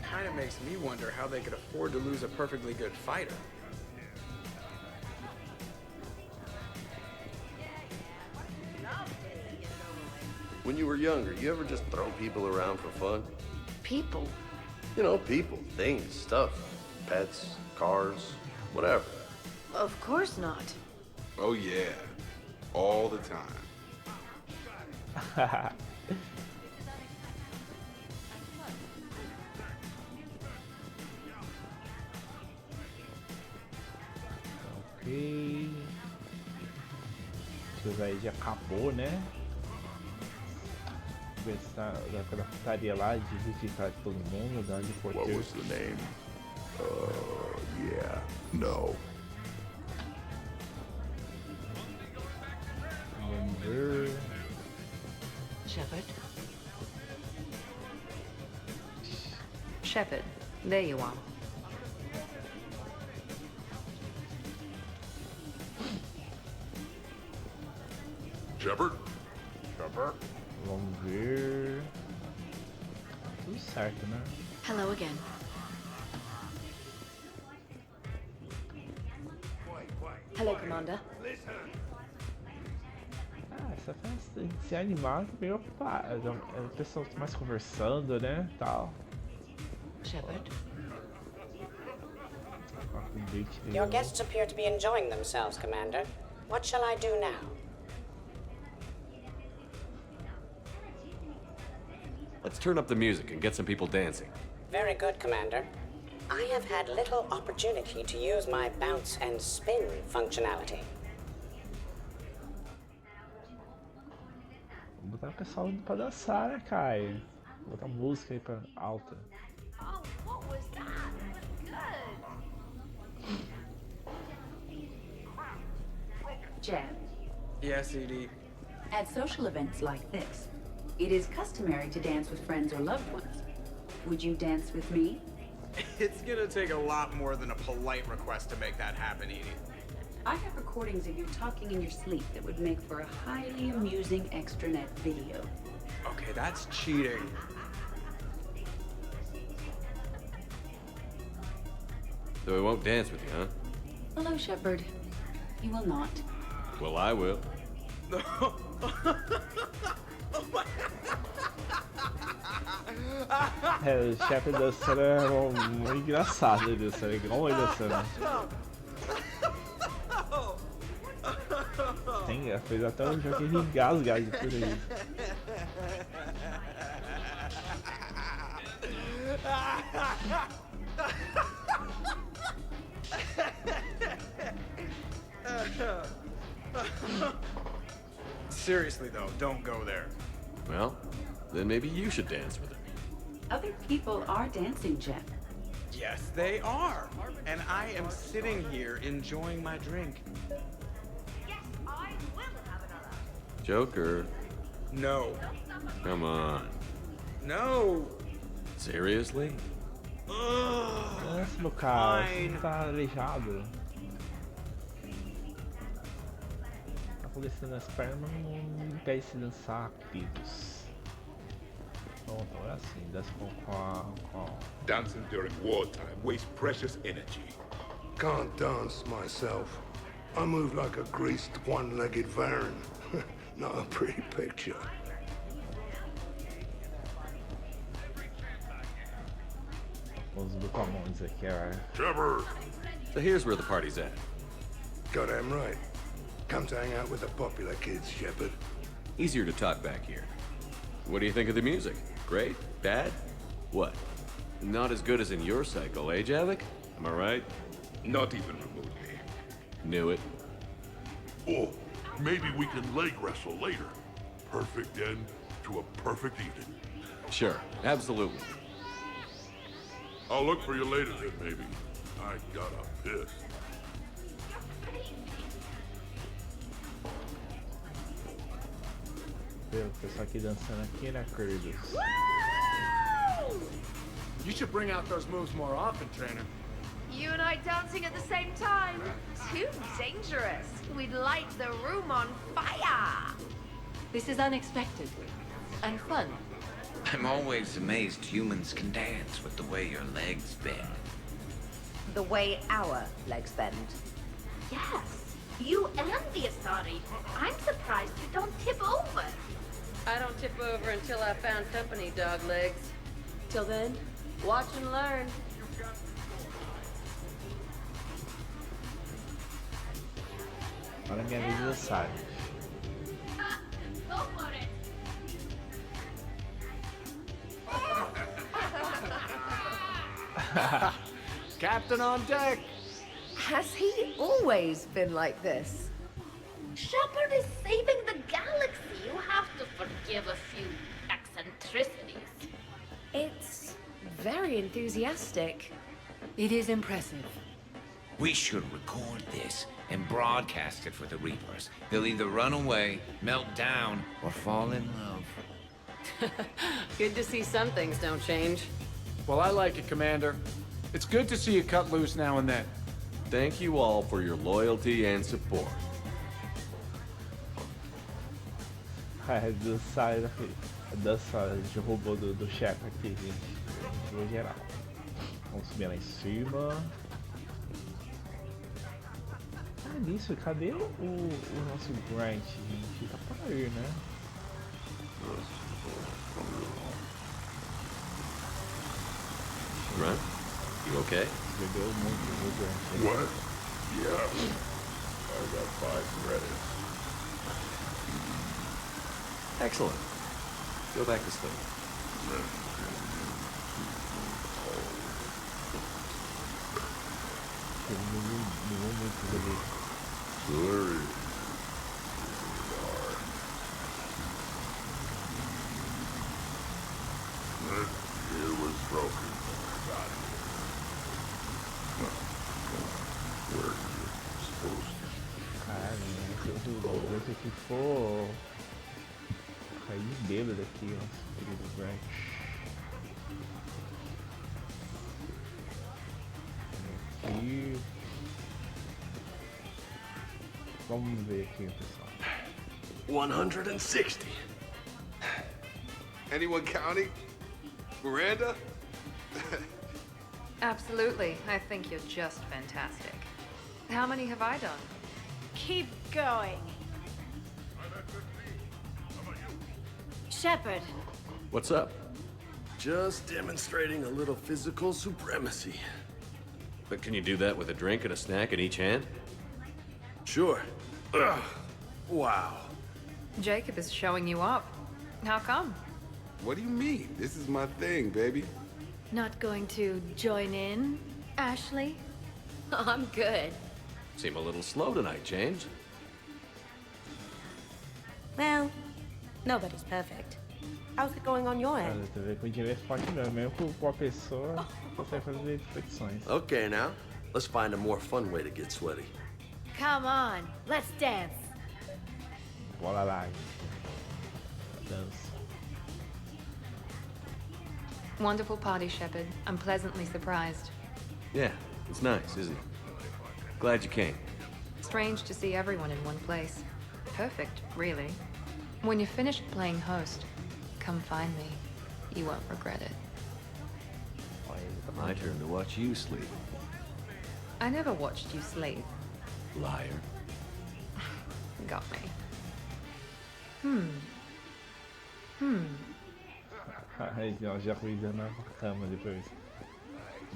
Kinda makes me wonder how they could afford to lose a perfectly good fighter. When you were younger, you ever just throw people around for fun? People? You know, people, things, stuff. Pets, cars, whatever. Of course not. Oh yeah, all the time. Ok. O Zaeed acabou, né? Ver se tá da putaria lá de visitar todo mundo, da onde Cortez. What was the name? Yeah, no. Vamos ver. Shepard? Shepard, there you are. Shepard? Shepard? Vamos ver. Tudo certo, né? Hello again. Hello, Commander. Ah, essa festa de ser animada meio ocupada. O pessoal tá mais conversando, né? Tal. Shepard? Your guests appear to be enjoying themselves, Commander. What shall I do now? Let's turn up the music and get some people dancing. Very good, Commander. I have had little opportunity to use my bounce and spin functionality. Vamos botar o pessoal pra dançar, né, Kai? Vou botar música aí pra alta. Oh, what was that? Good. Jeff, Yes, ED. at social events like this, it is customary to dance with friends or loved ones. Would you dance with me? It's gonna take a lot more than a polite request to make that happen, Edie. I have recordings of you talking in your sleep that would make for a highly amusing extranet video. Okay, that's cheating. So we won't dance with you, huh? Hello, Shepard. You will not. Well, I will. É, o Shepard dançando é muito engraçado ele dançando, igual ele dançando. Tem, fez até o jogo engasgar de por aí. Seriously though, don't go there. Well, then maybe you should dance with her. Other people are dancing, Jeff. Yes, they are. And I am sitting here enjoying my drink. Yes, I will have another. Joker, No. come on. No. Seriously? Nossa, meu cara, você tá aleijado. Tá acontecendo as pernas, não impede de dançar, queridos. Pronto, agora sim, dança com a... Dancing during wartime wastes precious energy. Can't dance myself. I move like a greased one-legged Varan. Not a pretty picture. Os Bucamões aqui, ó. Shepard! So here's where the party's at. Goddamn right. Come to hang out with the popular kids, Shepard. Easier to talk back here. What do you think of the music? Great? Bad? What? Not as good as in your cycle, eh, Javik? Am I right? Not even remotely. Knew it. Oh, maybe we can leg wrestle later. Perfect end to a perfect evening. Sure, absolutely. I'll look for you later then, maybe. I got a piss. O pessoal aqui dançando aqui, né, queridos? You should bring out those moves more often, Traynor. You and I dancing at the same time? Too dangerous. We'd light the room on fire. This is unexpected. And fun. I'm always amazed humans can dance with the way your legs bend. The way our legs bend. Yes. You and the Asari. I'm surprised you don't tip over. I don't tip over until I found company, dog legs. Till then, watch and learn. Olha a minha vez de dançar. Go for it. Captain on deck! Has he always been like this? Shepard is saving the galaxy. You have to forgive a few eccentricities. It's very enthusiastic. It is impressive. We should record this and broadcast it for the Reapers. They'll either run away, melt down, or fall in love. Good to see some things don't change. Well, I like it, Commander. It's good to see you cut loose now and then. Thank you all for your loyalty and support. É dança de robô do Shepard aqui, gente. No geral. Vamos subir lá em cima. Ah, nisso, cadê o nosso Grunt, gente? Tá por aí, né? Grunt, you okay? Bebeu muito do Grunt. What? Yeah. I got 5 credits. Excellent. Go back to sleep. Sorry. It was broken when I got here. Where you're supposed to. Caramba, se o Grunt aqui for cair bêbado aqui, nosso querido Grunt. Aqui. Vamos ver aqui, pessoal. 160. Anyone counting? Miranda? Absolutely. I think you're just fantastic. How many have I done? Keep going. Shepard. What's up? Just demonstrating a little physical supremacy. But can you do that with a drink and a snack in each hand? Sure. Ugh. Wow. Jacob is showing you up. How come? What do you mean? This is my thing, baby. Not going to join in, Ashley? I'm good. Seem a little slow tonight, James. Well, nobody's perfect. How's it going on your end? Você vê que o dinheiro é forte mesmo, mesmo com a pessoa consegue fazer flexões. Okay, now, let's find a more fun way to get sweaty. Come on, let's dance. Bora lá. Dança. Wonderful party, Shepard. I'm pleasantly surprised. Yeah, it's nice, isn't it? Glad you came. Strange to see everyone in one place. Perfect, really. When you're finished playing host, come find me. You won't regret it. My turn to watch you sleep. I never watched you sleep. Liar. Got me. Aí, ó, já cuida na cama depois.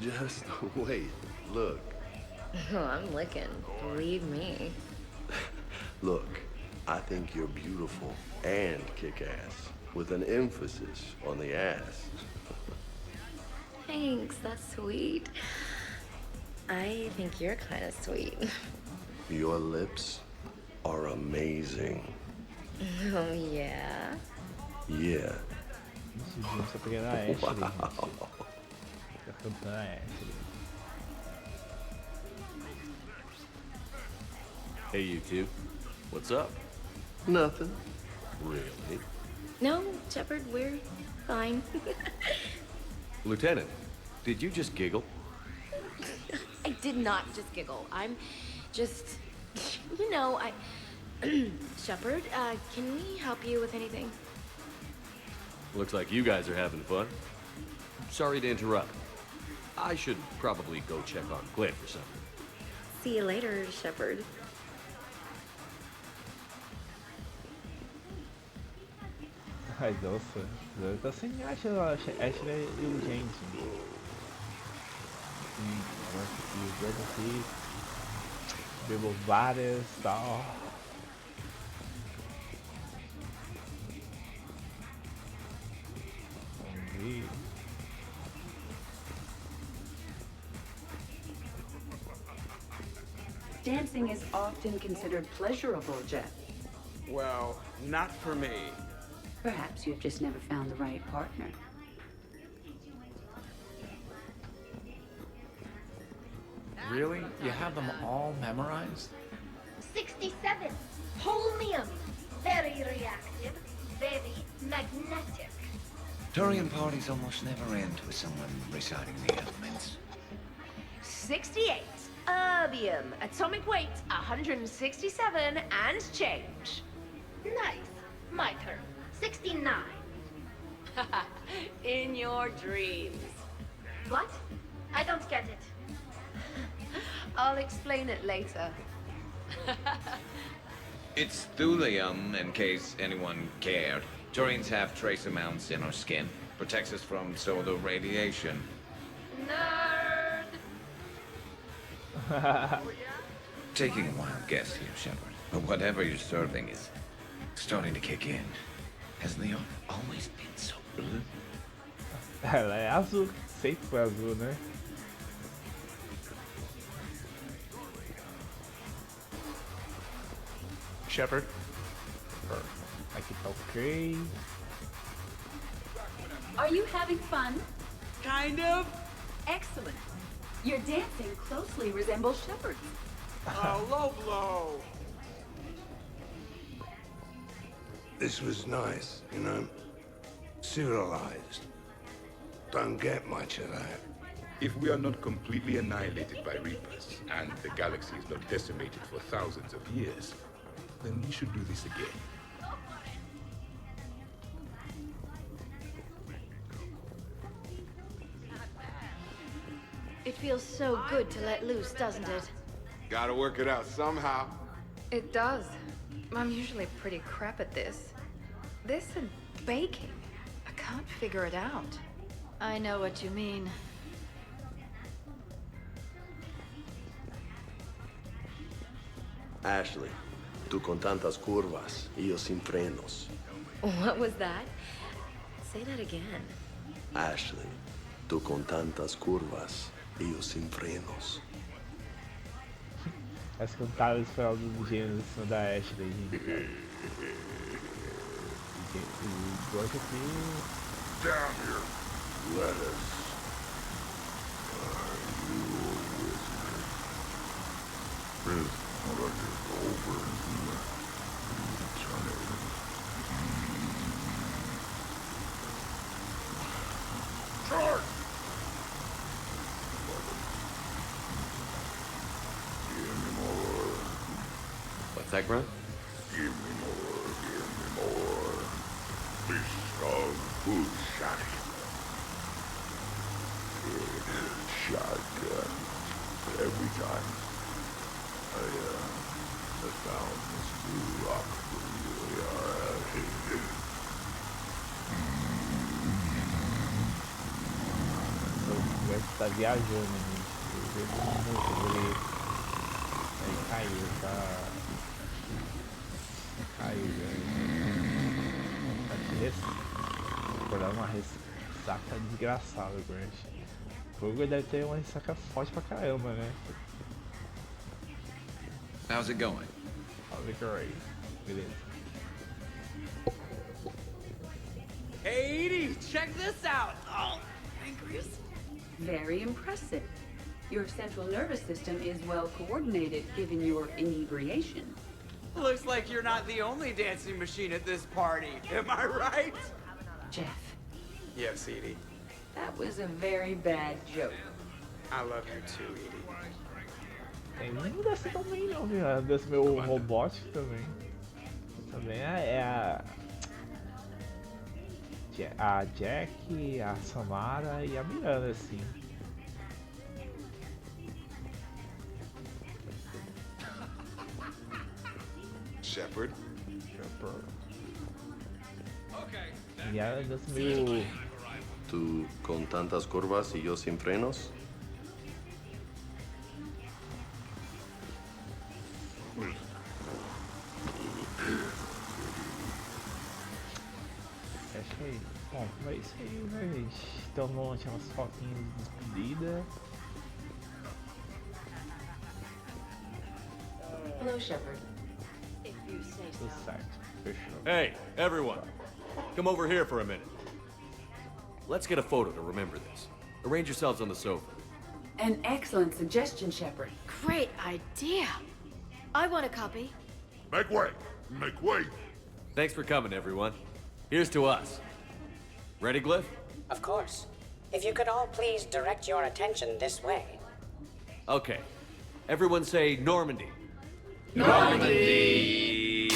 Just wait. Look. Oh, I'm licking. Believe me. Look, I think you're beautiful and kick-ass, with an emphasis on the ass. Thanks, that's sweet. I think you're kind of sweet. Your lips are amazing. Oh, yeah? Yeah. Só pegando a Ashley. Fica cantando a Ashley. Hey, you two. What's up? Nothing. Really? No, Shepard, we're fine. Lieutenant, did you just giggle? I did not just giggle. I'm just, you know, Shepard, can we help you with anything? Looks like you guys are having fun. Sorry to interrupt. I should probably go check on Cliff or something. See you later, Shepard. Ai, nossa. Tá sem Ashley e o James. E o Grunt aqui. Bebeu várias e tal. Vamos ver. Dancing is often considered pleasurable, Jeff. Well, not for me. Perhaps you've just never found the right partner. Really? You have them all memorized? 67. Holmium. Very reactive. Very magnetic. Turian parties almost never end with someone reciting the elements. 68. Erbium. Atomic weight 167 and change. Nice. My turn. 69. In your dreams. What? I don't get it. I'll explain it later. It's thulium, in case anyone cared. Turians have trace amounts in our skin. Protects us from solar radiation. Nerd! Taking a wild guess here, Shepard, but whatever you're serving is starting to kick in. Has Liara always been so blue? Ela é azul, sempre foi azul, né? Shepard? Aqui tá ok. Are you having fun? Kind of. Excellent. Your dancing closely resembles Shepard's. Low blow. This was nice, you know? Serialized. Don't get much of that. If we are not completely annihilated by Reapers, and the galaxy is not decimated for thousands of years, then we should do this again. It feels so good to let loose, doesn't it? Gotta work it out somehow. It does. I'm usually pretty crap at this. This and baking. I can't figure it out. I know what you mean. Ashley, tú con tantas curvas y yo sin frenos. What was that? Say that again. Ashley, tú con tantas curvas y yo sin frenos. As cantadas espanhol dos gêneros em cima da Ashley, gente. O Grunt aqui. Down here. Let us. Are you a wizard? I'd like to go over and turn it. Charge! Give me more. What's that, Grunt? Give me more. Beast of food shot. Shotgun. Every time I found this new rock for you, Liara. O Whex tá viajando, gente. Eu vejo muito ele. Aí caiu, tá. Caiu, velho. Tá de acordar uma ressaca desgraçada, Grunt. O Hugo deve ter uma ressaca forte pra caramba, né? How's it going? Great. Beleza. Hey, Edie, check this out. Oh, pancreas. Very impressive. Your central nervous system is well coordinated given your inebriation. Looks like you're not the only dancing machine at this party. Am I right? Jeff, Yes, Edie. that was a very bad joke. I love you too, Edie. Tem nem dessa também não, viu? Desse meu robótico também. Também é a Jack, a Samara e a Miranda, assim. Shepard. E ela desse meio... Tú con tantas curvas y yo sin frenos. Acho que, bom, é isso aí, né, gente? Então vamos tirar umas fotinhas de despedida. Hello, Shepard. If you say Tudo so. certo. Fechou. Hey, everyone. Come over here for a minute. Let's get a photo to remember this. Arrange yourselves on the sofa. An excellent suggestion, Shepard. Great idea. I want a copy. Make way! Make way! Thanks for coming, everyone. Here's to us. Ready, Glyph? Of course. If you could all please direct your attention this way. Okay. Everyone say Normandy. Normandy!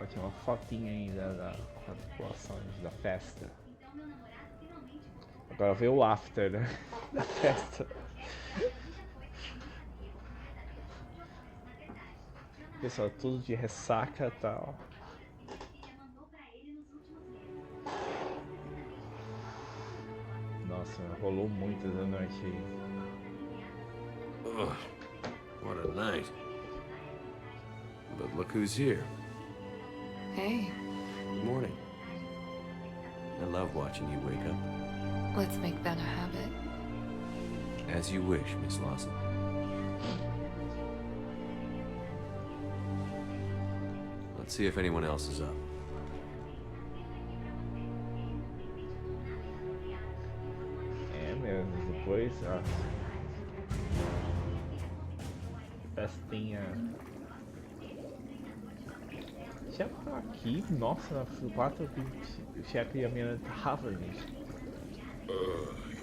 Ó, tinha uma fotinha ainda das populações da festa. Agora veio o after, né? Da festa. Pessoal, tudo de ressaca e tal. Nossa, rolou muito essa noite aí. Ugh, what a night. But look who's here. Hey, Good morning. I love watching you wake up. let's make that a habit. As you wish, Miss Lawson. Let's see if anyone else is up. É mesmo, depois a festinha. Shepard aqui, nossa, o 4 o Shepard e a Miranda tava, gente.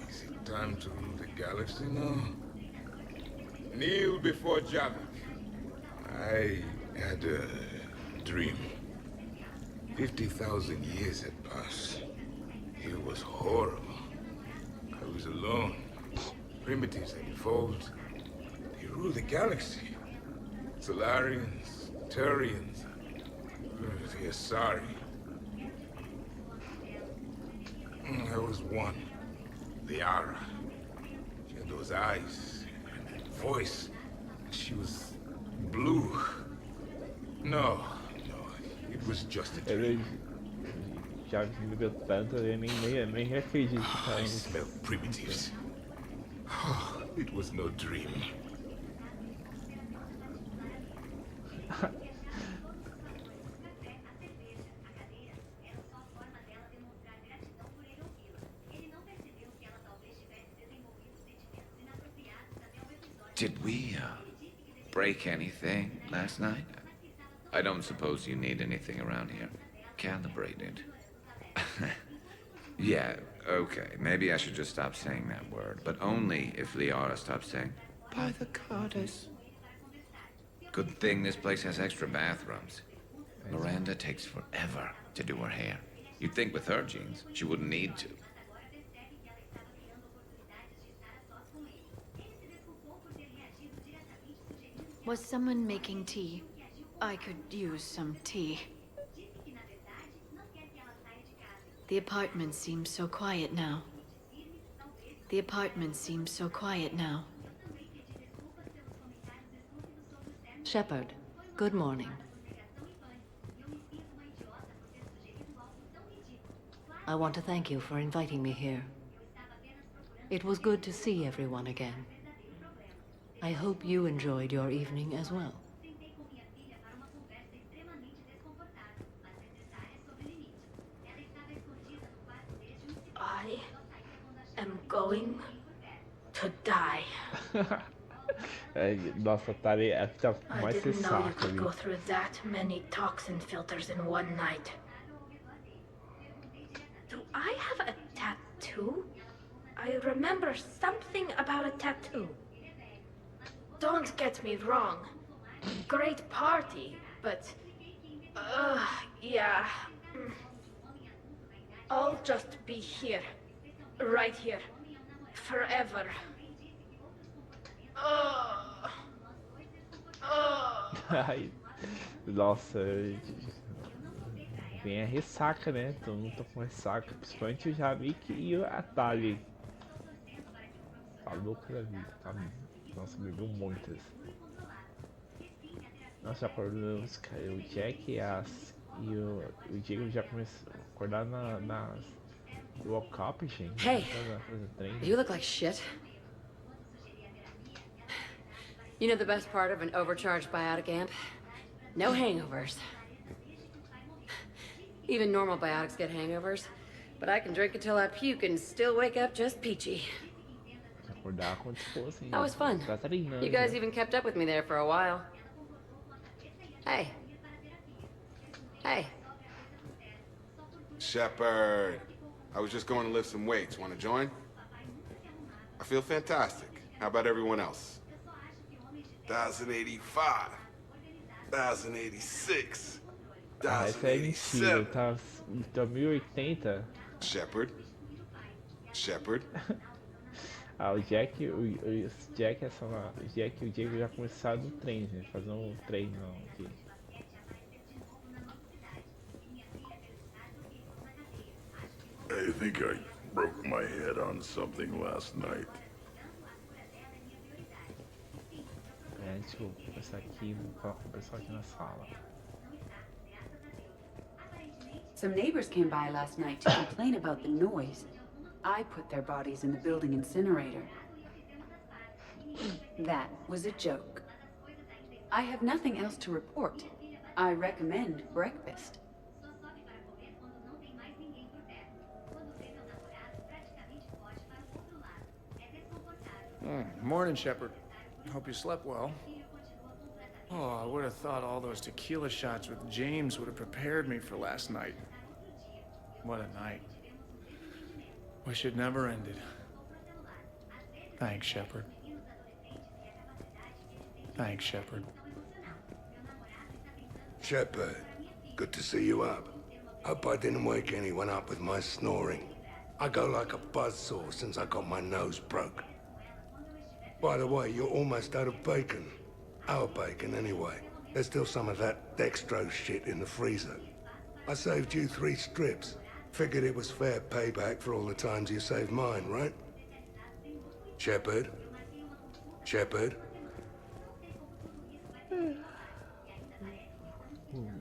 Is it time to rule the galaxy now? Kneel before Javik. I had a dream. 50,000 years had passed. It was horrible. I was alone. Primitives had evolved. They ruled the galaxy. Solarians, Turians, the Asari. I was one. Liara. She had those eyes and that voice. She was blue. No, it was just a dream. Já viveu tanto, eu nem acredito que tá I indo. smelled primitives. It was no dream. Did we, break anything last night? I don't suppose you need anything around here. Calibrated. Yeah, okay. Maybe I should just stop saying that word, but only if Liara stops saying, by the goddess. Good thing this place has extra bathrooms. Miranda takes forever to do her hair. You'd think with her genes, she wouldn't need to. Was someone making tea? I could use some tea. The apartment seems so quiet now. The apartment seems so quiet now. Shepard, good morning. I want to thank you for inviting me here. It was good to see everyone again. I hope you enjoyed your evening as well. I am going to die. Nossa, Tali é que tá I mais didn't know you ressaca could ali. go through that many toxin filters in one night. Do I have a tattoo? I remember something about a tattoo. Don't get me wrong. Great party, but... yeah. I'll just be here. Right here. Forever. Ai, nossa, vem a ressaca, né? Todo mundo tá com ressaca, principalmente o Javik e a Tali. Tá louco da vida, tá? Nossa, bebeu muitas. Nossa, já acordou os caras, o Jack e o Diego já começou a acordar nas World Cup, gente. Hey, Fazer treino. you look like shit. You know the best part of an overcharged biotic amp? No hangovers. Even normal biotics get hangovers, but I can drink until I puke and still wake up just peachy. Acordar como se fosse. That was fun. Tá treinando. You guys even kept up with me there for a while. Hey. Hey. Shepard. I was just going to lift some weights. Want to join? I feel fantastic. How about everyone else? 1085. 1086. Ah, essa é mentira. Tá 1080. Shepard. Shepard. Ah, o Jack e o Diego já começaram o treino, gente. Fazer um treino aqui. I think I broke my head on something last night. Deixa eu começar aqui, vou colocar o pessoal aqui na sala. Some neighbors came by last night to complain about the noise. I put their bodies in the building incinerator. That was a joke. I have nothing else to report. I recommend breakfast. Morning, Shepard. Hope you slept well. Oh, I would have thought all those tequila shots with James would have prepared me for last night. What a night. Wish it never ended. Thanks, Shepard. Thanks, Shepard. Shepard, good to see you up. Hope I didn't wake anyone up with my snoring. I go like a buzzsaw since I got my nose broke. By the way, you're almost out of bacon. Our bacon, anyway. There's still some of that dextrose shit in the freezer. I saved you 3 strips. Figured it was fair payback for all the times you saved mine, right? Shepard? Shepard?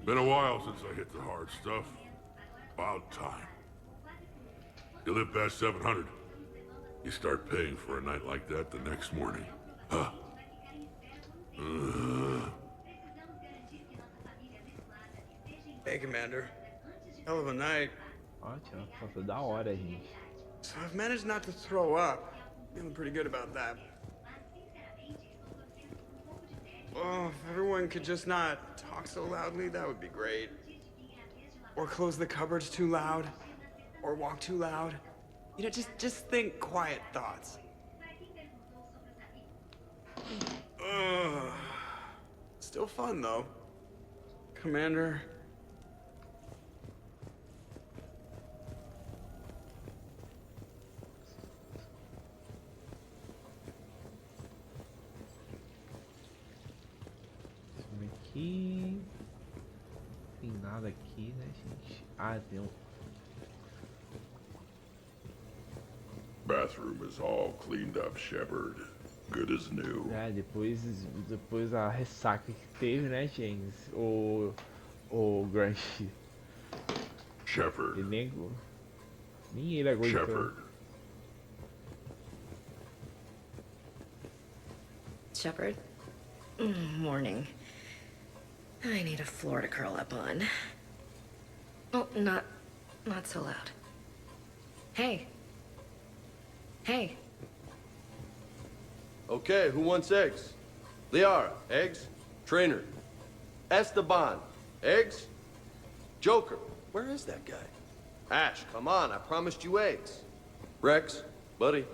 Been a while since I hit the hard stuff. About time. You live past 700. You start paying for a night like that the next morning. Huh? Hey, Commander. Hell of a night. Ótimo, foto da hora, gente. So I've managed not to throw up. Feeling pretty good about that. Oh, if everyone could just not talk so loudly, that would be great. Or close the cupboards too loud. Or walk too loud. You know, just think quiet thoughts. Still fun, though. Commander. Aqui. Tem nada aqui, né, gente? Ah, tem um. Bathroom is all cleaned up, Shepard. Good as new. É, depois a ressaca que teve, né, James? O Grunt. Shepard. Nem ele aguentou. Shepard. Shepard? Morning. I need a floor to curl up on. Oh, not so loud. Hey. Hey. Okay, who wants eggs? Liara, eggs? Traynor. Esteban, eggs? Joker, where is that guy? Ash, come on, I promised you eggs. Whex, buddy,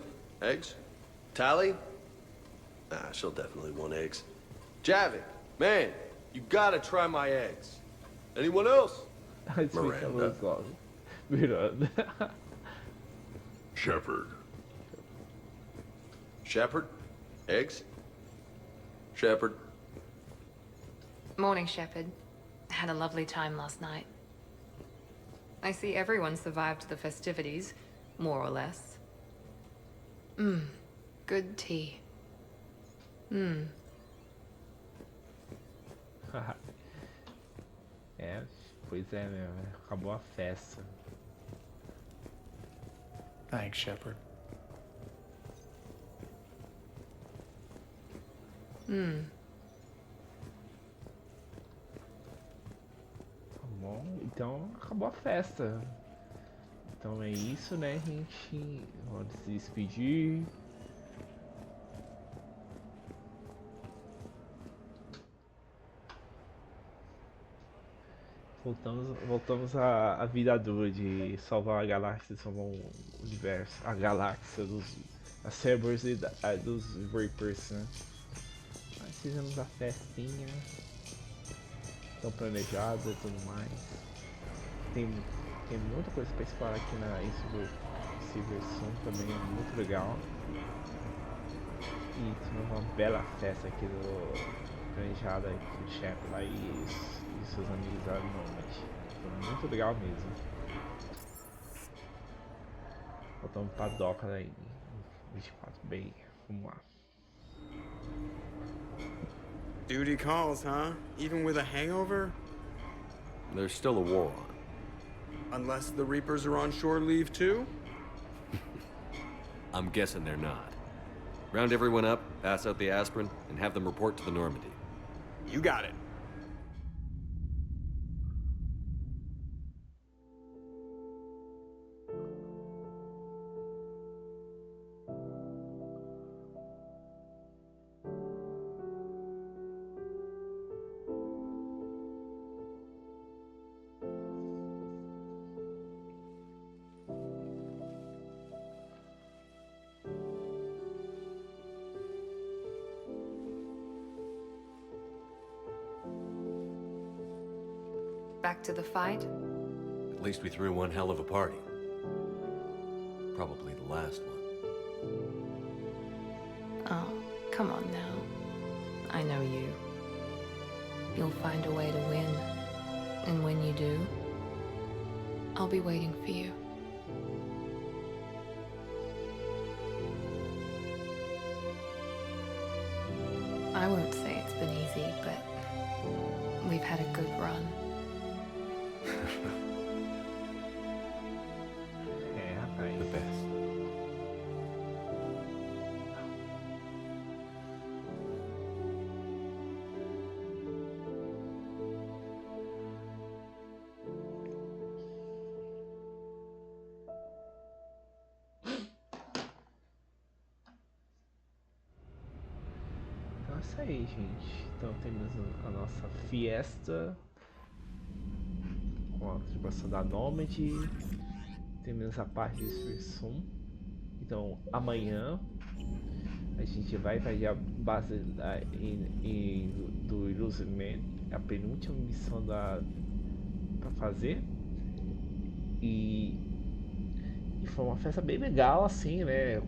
eggs? Tali? Nah, she'll definitely want eggs. Javik, man, you gotta try my eggs. Anyone else? Miranda. Miranda. Shepard. Shepard? Eggs? Shepard? Morning, Shepard. Had a lovely time last night. I see everyone survived the festivities, more or less. Good tea. É, pois é mesmo, acabou a festa. Thanks, Shepard. Tá bom, então acabou a festa. Então é isso, né, gente? Vamos se despedir. Voltamos à vida dura de salvar a galáxia, salvar o universo, a galáxia das Cerberus e dos Reapers, né? Mas fizemos a festinha, tão planejada e tudo mais. Tem muita coisa para explorar aqui na ilha do Silversun, também é muito legal. E tivemos uma bela festa aqui planejada aqui do Shepard lá e seus amigos lá no Normandy. Foi muito legal mesmo. Voltamos pra doca aí, 24 bem, vamos lá. Duty calls, huh? Even with a hangover? There's still a war on. Unless the Reapers are on shore leave too? I'm guessing they're not. Round everyone up, pass out the aspirin, and have them report to the Normandy. You got it. Back to the fight? At least we threw one hell of a party. Probably the last one. Oh, come on now. I know you. You'll find a way to win. And when you do, I'll be waiting for you. I won't say it's been easy, but we've had a good run. The best. Então é isso aí, gente. Então temos a nossa festa com a tripulação da Normandy. Temos a parte do Silversun. Então amanhã a gente vai fazer a base do Illusion, a penúltima missão para fazer. E foi uma festa bem legal, assim, né?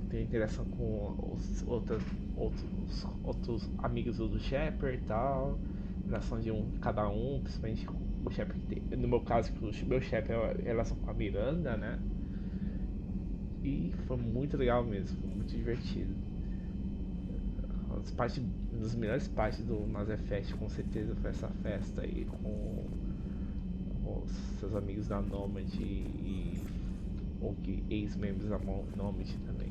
Tem interação com os outros amigos do Shepard e tal. Relação de cada um, principalmente o Shepard, no meu caso, que o meu Shepard é a relação com a Miranda, né? E foi muito legal mesmo, foi muito divertido. Uma das melhores partes do Mass Effect, com certeza, foi essa festa aí com os seus amigos da Nomad e ex-membros da Nomad também.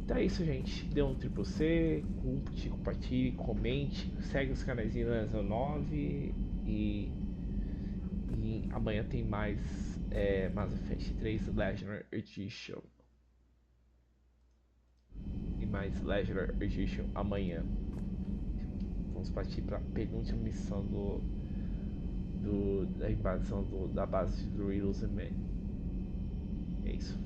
Então é isso, gente. Dê um triplo C, curte, compartilhe, comente, segue os canais de 9 e amanhã tem mais Mass Effect 3 Legendary Edition. E mais Legendary Edition amanhã. Vamos partir para a penúltima missão da invasão da base do Illusion. É isso.